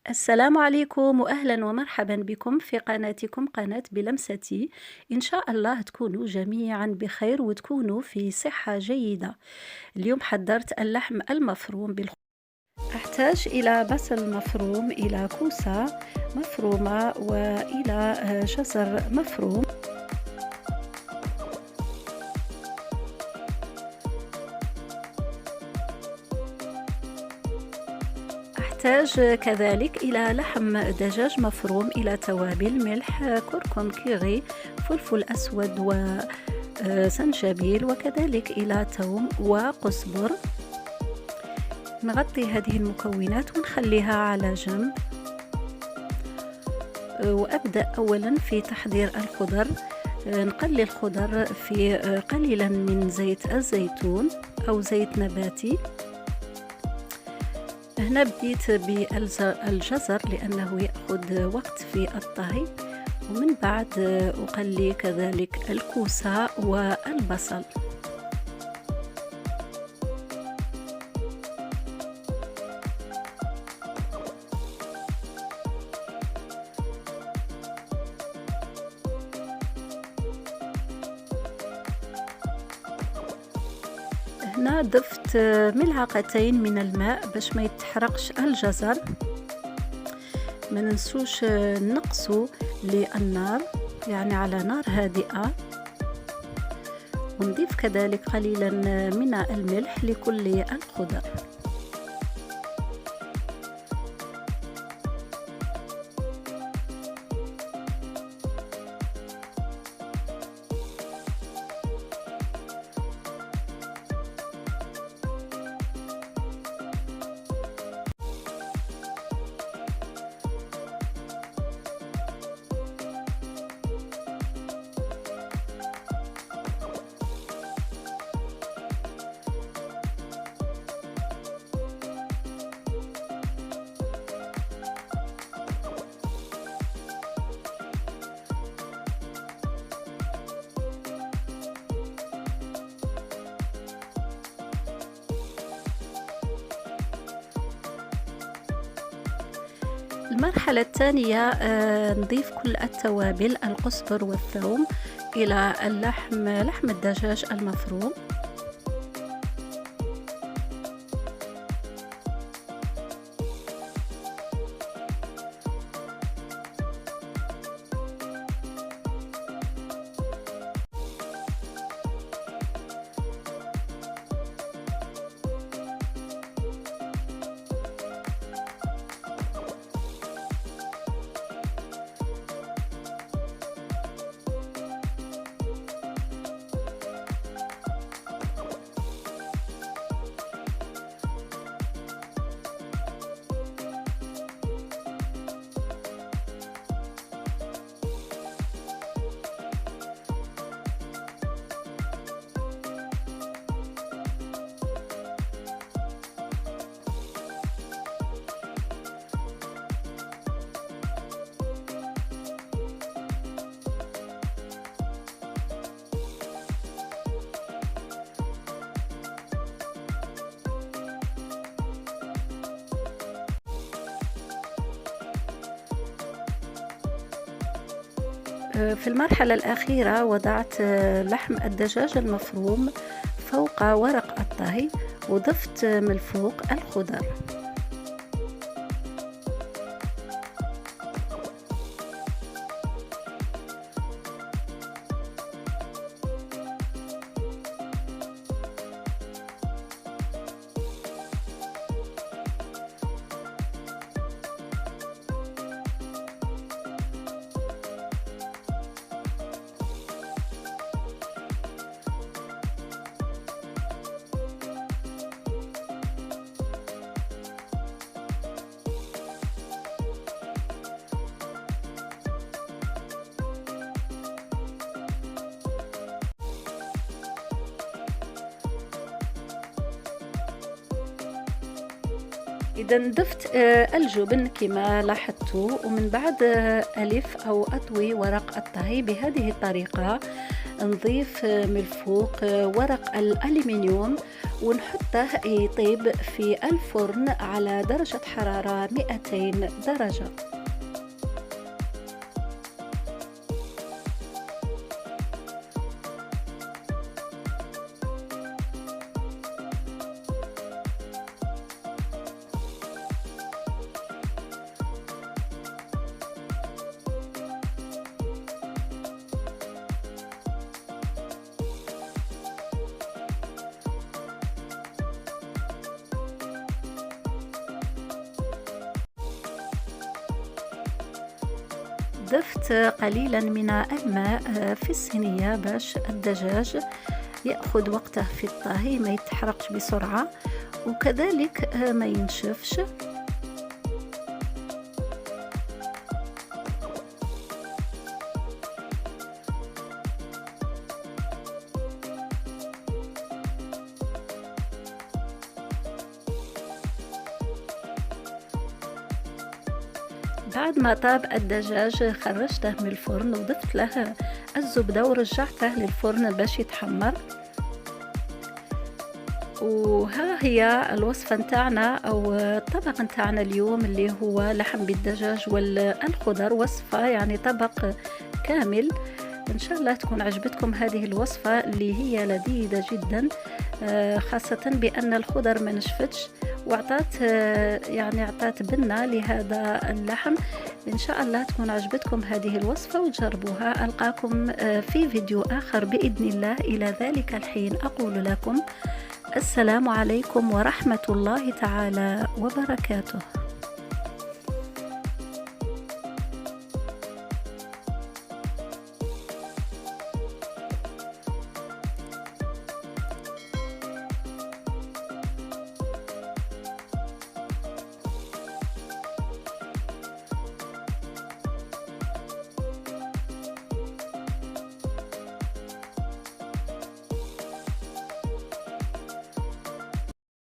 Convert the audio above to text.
السلام عليكم وأهلا ومرحبا بكم في قناتكم قناة بلمستي. إن شاء الله تكونوا جميعا بخير وتكونوا في صحة جيدة. اليوم حضرت اللحم المفروم أحتاج إلى بصل مفروم، إلى كوسة مفرومة، وإلى جزر مفروم. أحتاج كذلك إلى لحم دجاج مفروم، إلى توابل ملح، كركم، كيري، فلفل أسود وزنجبيل، وكذلك إلى ثوم وقزبر. نغطي هذه المكونات ونخليها على جنب. وأبدأ أولا في تحضير الخضر. نقلي الخضر في قليلا من زيت الزيتون أو زيت نباتي. هنا بديت بالجزر لأنه يأخذ وقت في الطهي، ومن بعد أقلي كذلك الكوسة والبصل. هنا ضفت ملعقتين من الماء باش ما يتحرقش الجزر. ما ننسوش نقصوا للنار، يعني على نار هادئة. ونضيف كذلك قليلا من الملح لكل الخضر. المرحلة الثانية نضيف كل التوابل، القزبر والثوم، إلى لحم الدجاج المفروم. في المرحلة الأخيرة وضعت لحم الدجاج المفروم فوق ورق الطهي، وضفت من فوق الخضر. إذا ضفت الجبن كما لاحظتوا، ومن بعد ألف أو أطوي ورق الطهي بهذه الطريقة. نضيف من الفوق ورق الألمنيوم ونحطه يطيب في الفرن على درجة حرارة 200 درجة. ضفت قليلا من الماء في الصينية باش الدجاج يأخذ وقته في الطهي، ما يتحرقش بسرعة وكذلك ما ينشفش. بعد ما طاب الدجاج خرجته من الفرن وضفت له الزبدة ورجعته للفرن باش يتحمر. وها هي الوصفة نتاعنا أو الطبق نتاعنا اليوم اللي هو لحم بالدجاج والخضر، وصفة يعني طبق كامل. إن شاء الله تكون عجبتكم هذه الوصفة اللي هي لذيذة جدا، خاصة بأن الخضر ما نشفتش وعطات يعني عطات بنة لهذا اللحم. إن شاء الله تكون عجبتكم هذه الوصفة وتجربوها. ألقاكم في فيديو آخر بإذن الله. إلى ذلك الحين أقول لكم السلام عليكم ورحمة الله تعالى وبركاته.